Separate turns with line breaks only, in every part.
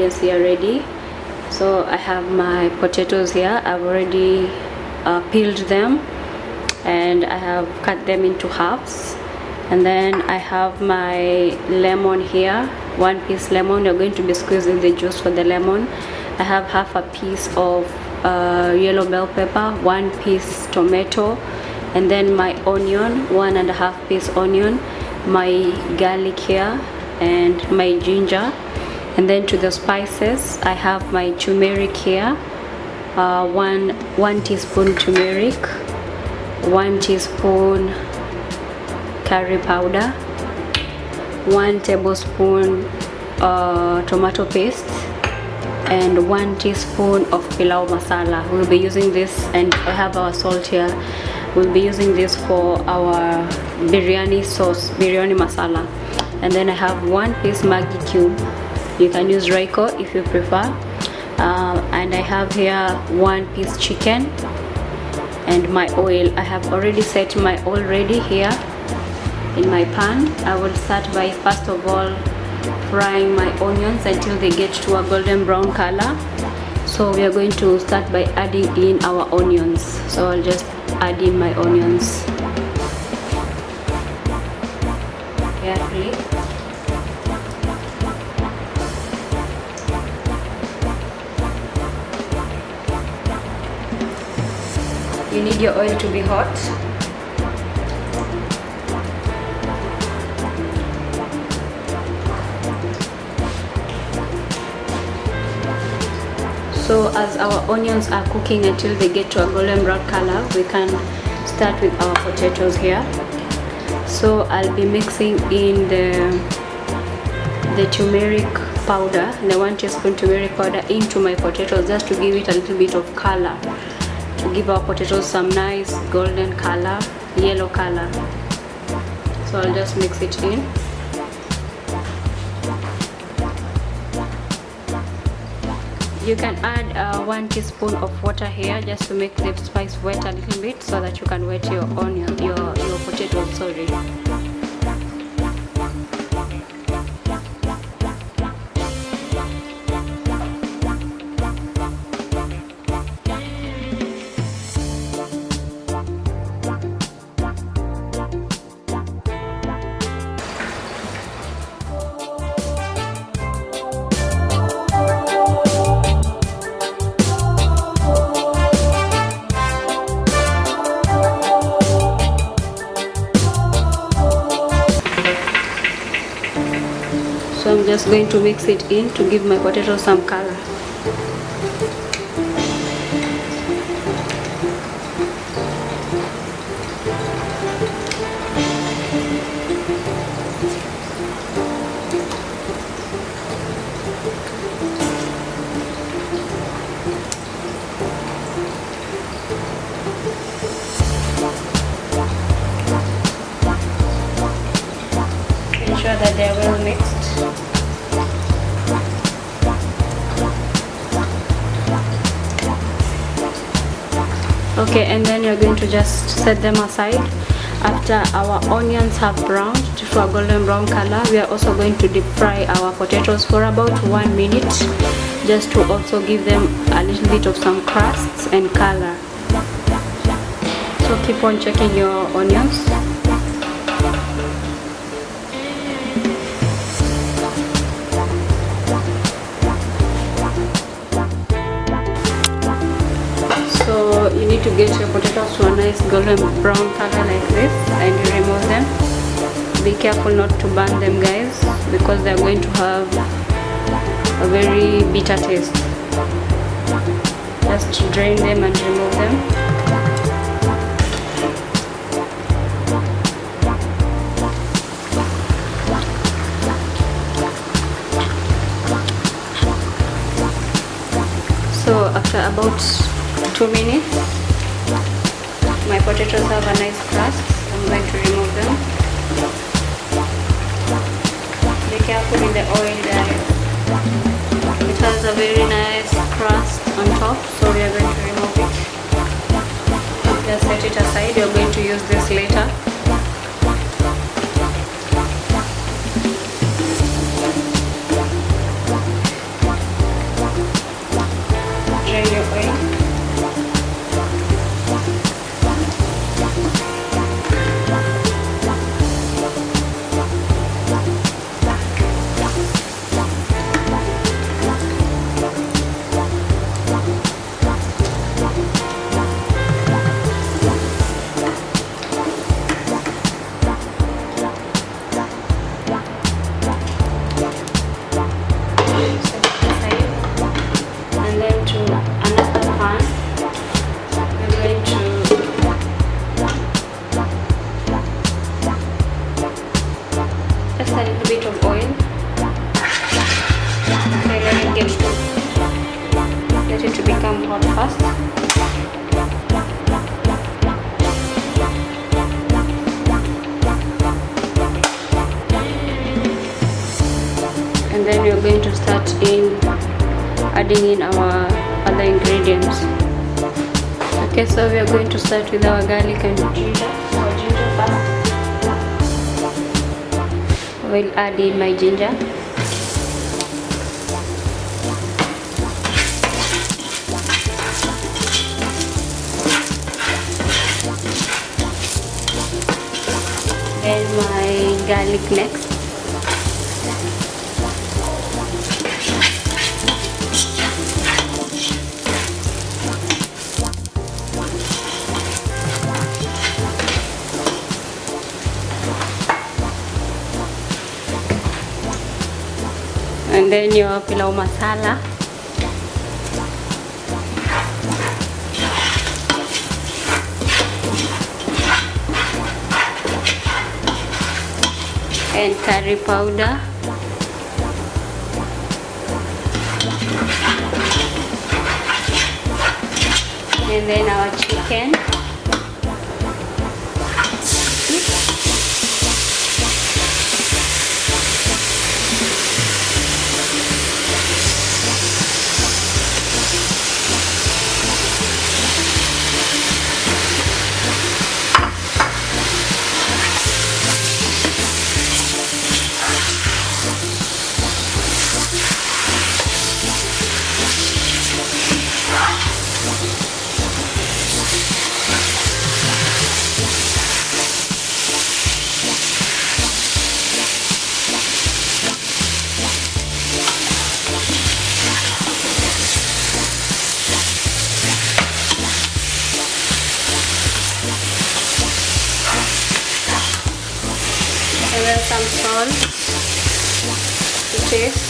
ingredients here ready. So I have my potatoes here. I've already peeled them and I have cut them into halves. And then I have my lemon here, 1 piece lemon. You're going to be squeezing the juice for the lemon. I have half a piece of yellow bell pepper, 1 piece tomato, and then my onion, 1.5 piece onion, my garlic here, and my ginger. And then to the spices, I have my turmeric here, one teaspoon turmeric, 1 teaspoon curry powder, 1 tablespoon tomato paste, and 1 teaspoon of pilau masala. We'll be using this, and I have our salt here. We'll be using this for our biryani sauce, biryani masala. And then I have 1 piece Maggie cube. You can use Royco if you prefer. And I have here 1 piece chicken and my oil. I have already set my oil ready here in my pan. I will start by first of all frying my onions until they get to a golden brown color. So we are going to start by adding in our onions. So I'll just add in my onions carefully. You need your oil to be hot. So as our onions are cooking until they get to a golden brown color, we can start with our potatoes here. So I'll be mixing in the turmeric powder, the 1 teaspoon turmeric powder into my potatoes, just to give it a little bit of color, to give our potatoes some nice golden color, yellow color. So I'll just mix it in. You can add 1 teaspoon of water here just to make the spice wet a little bit, so that you can wet your onion, your potatoes, sorry. So I'm just going to mix it in to give my potatoes some color. Ensure that they're well mixed. Okay, and then you're going to just set them aside. After our onions have browned to a golden brown color, we are also going to deep fry our potatoes for about 1 minute, just to also give them a little bit of some crusts and color. So keep on checking your onions. So you need to get your potatoes to a nice golden brown color like this, and you remove them. Be careful not to burn them, guys, because they are going to have a very bitter taste. Just drain them and remove them. So after about 2 minutes, my potatoes have a nice crust. I'm going to remove them. Be careful with the oil, guys. It has a very nice crust on top, so we are going to remove it. Just set it aside. You're going to use this later. will start in adding in our other ingredients. Okay, so we are going to start with our garlic and ginger. Our ginger first. We'll add in my ginger. And my garlic next. And then your pilau masala. And curry powder. And then our chicken. And then some salt to taste.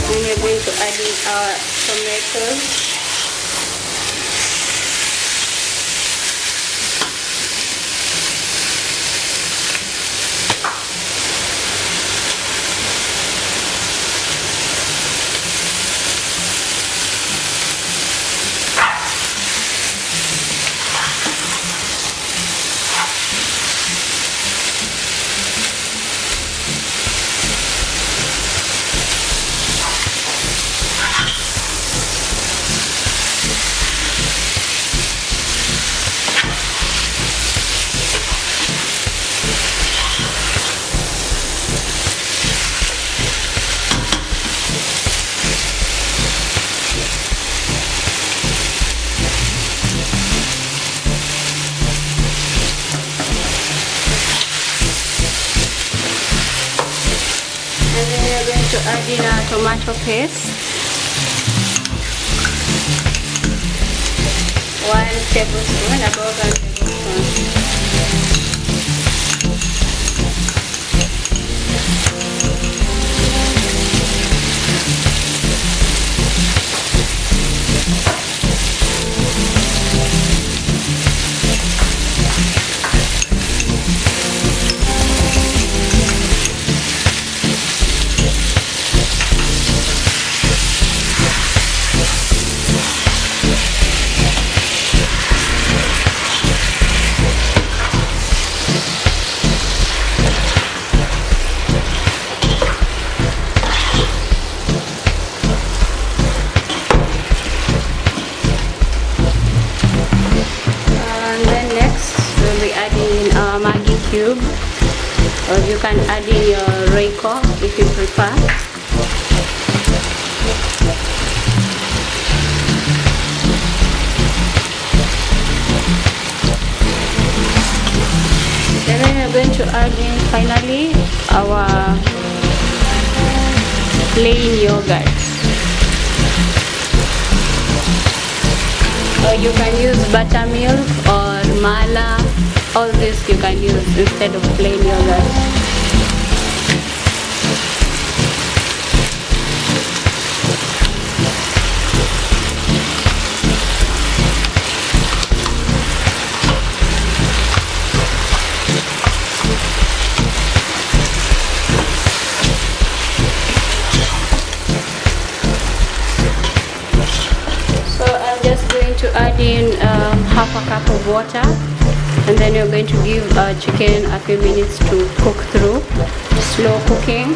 And we are going to add in our tomatoes. And then we are going to add in our tomato paste. 1 tablespoon, about 1 tablespoon. Maggie cube, or you can add in your Reiko if you prefer. And then we're going to add in finally our plain yogurt. Or you can use buttermilk or mala. All this you can use instead of plain yogurt. So I'm just going to add in half a cup of water. And then you're going to give chicken a few minutes to cook through. Slow cooking,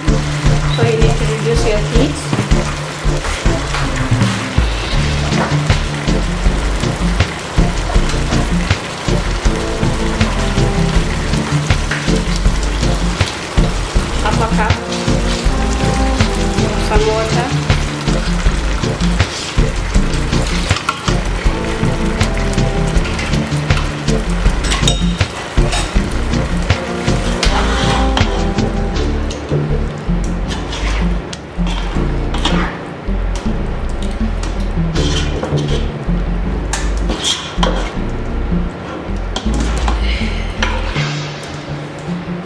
so you need to reduce your heat. Half a cup of some water.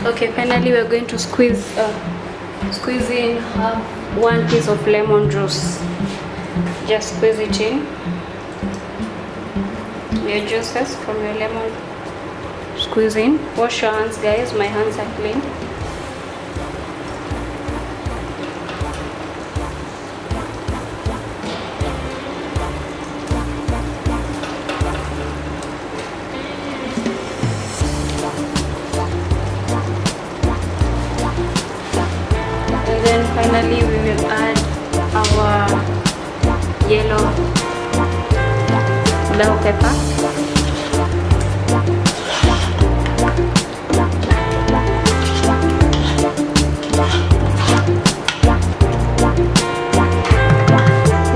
Okay, finally we're going to squeeze in one piece of lemon juice. Just squeeze it in. Your juices from your lemon. Squeeze in. Wash your hands, guys. My hands are clean. Finally, we will add our yellow bell pepper.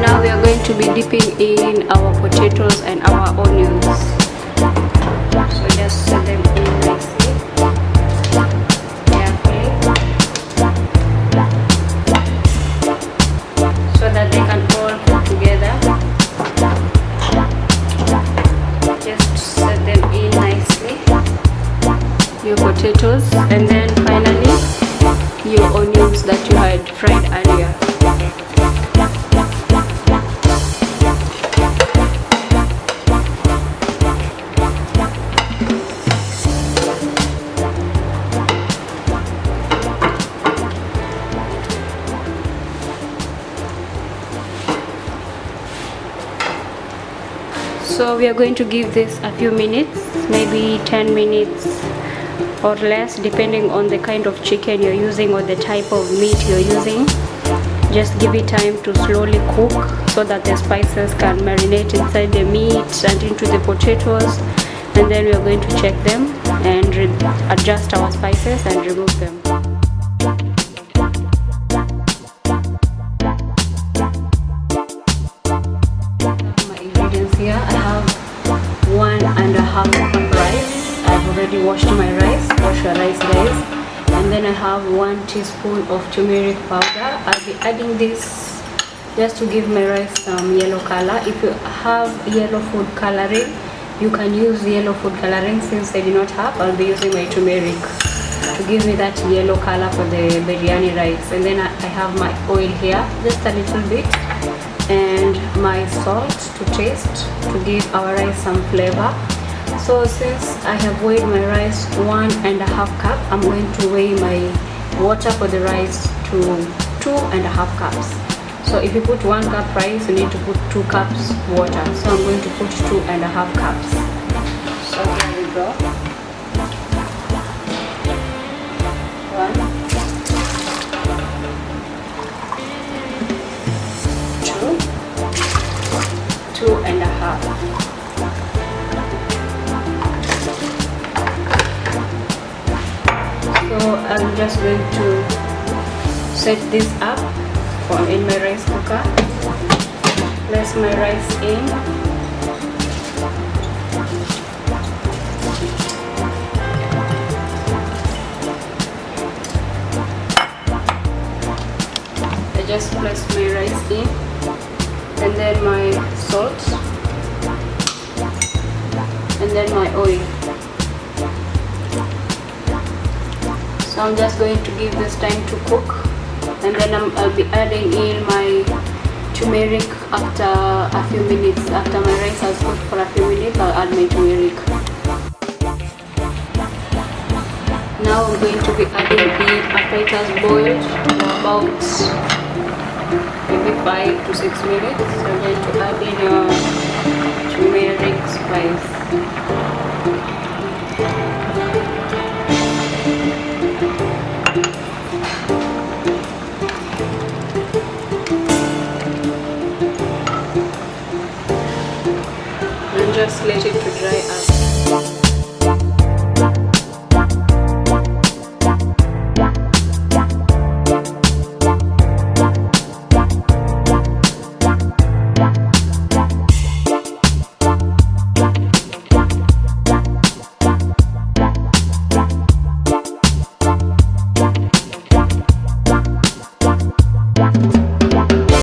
Now we are going to be dipping in our potatoes and our onions. So just set them in nicely. So that they can all cook together. Just set them in nicely. Your potatoes, and then finally your onions that you had fried earlier. So we are going to give this a few minutes, maybe 10 minutes or less, depending on the kind of chicken you're using or the type of meat you're using. Just give it time to slowly cook so that the spices can marinate inside the meat and into the potatoes, and then we are going to check them and adjust our spices and remove them. Here I have 1.5 cup rice. I've already washed my rice. Wash your rice, guys. And then I have 1 teaspoon of turmeric powder. I'll be adding this just to give my rice some yellow color. If you have yellow food coloring, you can use yellow food coloring. Since I do not have, I'll be using my turmeric to give me that yellow color for the biryani rice. And then I have my oil here, just a little bit, and my salt to taste to give our rice some flavor. So since I have weighed my rice 1.5 cup, I'm going to weigh my water for the rice to 2.5 cups. So if you put 1 cup rice, you need to put 2 cups water. So I'm going to put 2.5 cups. So here we go. 1, 2.5. So I'm just going to set this up in my rice cooker. Place my rice in. I just place my rice in, and then my salt, and then my oil. So I'm just going to give this time to cook, and then I'll be adding in my turmeric after a few minutes. After my rice has cooked for a few minutes, I'll add my turmeric. Now I'm going to be adding in, after it has boiled about maybe 5 to 6 minutes, so I'm going to add in turmeric spice. let it to dry